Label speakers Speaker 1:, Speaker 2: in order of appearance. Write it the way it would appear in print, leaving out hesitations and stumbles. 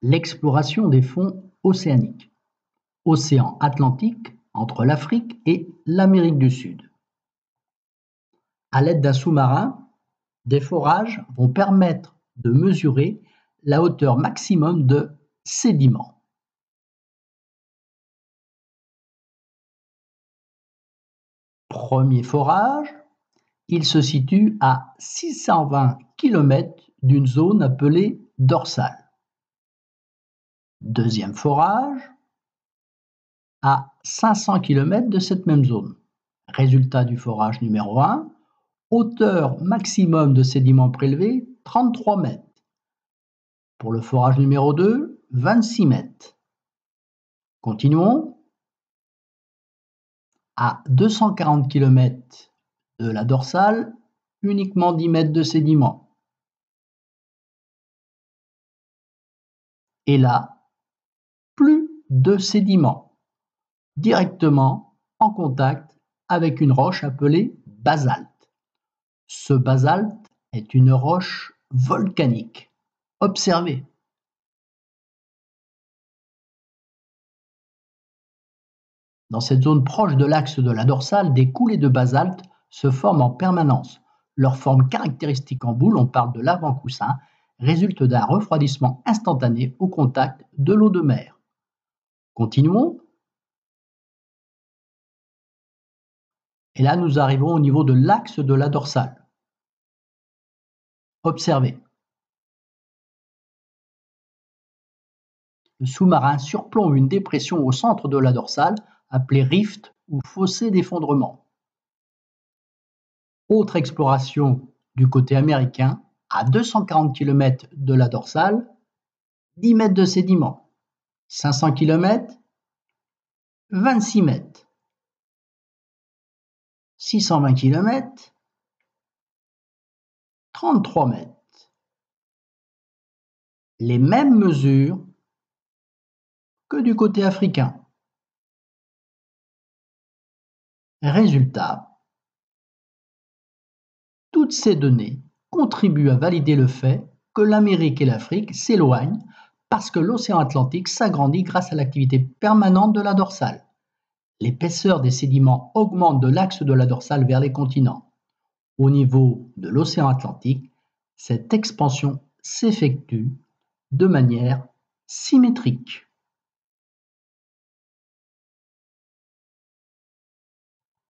Speaker 1: L'exploration des fonds océaniques. Océan Atlantique entre l'Afrique et l'Amérique du Sud. À l'aide d'un sous-marin, des forages vont permettre de mesurer la hauteur maximum de sédiments. Premier forage, il se situe à 620 km d'une zone appelée dorsale. Deuxième forage, à 500 km de cette même zone. Résultat du forage numéro 1, hauteur maximum de sédiments prélevés, 33 mètres. Pour le forage numéro 2, 26 mètres. Continuons. À 240 km de la dorsale, uniquement 10 mètres de sédiments. Et là, plus de sédiments, directement en contact avec une roche appelée basalte. Ce basalte est une roche volcanique. Observez. Dans cette zone proche de l'axe de la dorsale, des coulées de basalte se forment en permanence. Leur forme caractéristique en boule, on parle de l'avant-coussin, résulte d'un refroidissement instantané au contact de l'eau de mer. Continuons. Et là, nous arrivons au niveau de l'axe de la dorsale. Observez. Le sous-marin surplombe une dépression au centre de la dorsale, appelée rift ou fossé d'effondrement. Autre exploration du côté américain, à 240 km de la dorsale, 10 mètres de sédiments. 500 km, 26 mètres. 620 km, 33 mètres. Les mêmes mesures que du côté africain. Résultat, toutes ces données contribuent à valider le fait que l'Amérique et l'Afrique s'éloignent parce que l'océan Atlantique s'agrandit grâce à l'activité permanente de la dorsale. L'épaisseur des sédiments augmente de l'axe de la dorsale vers les continents. Au niveau de l'océan Atlantique, cette expansion s'effectue de manière symétrique.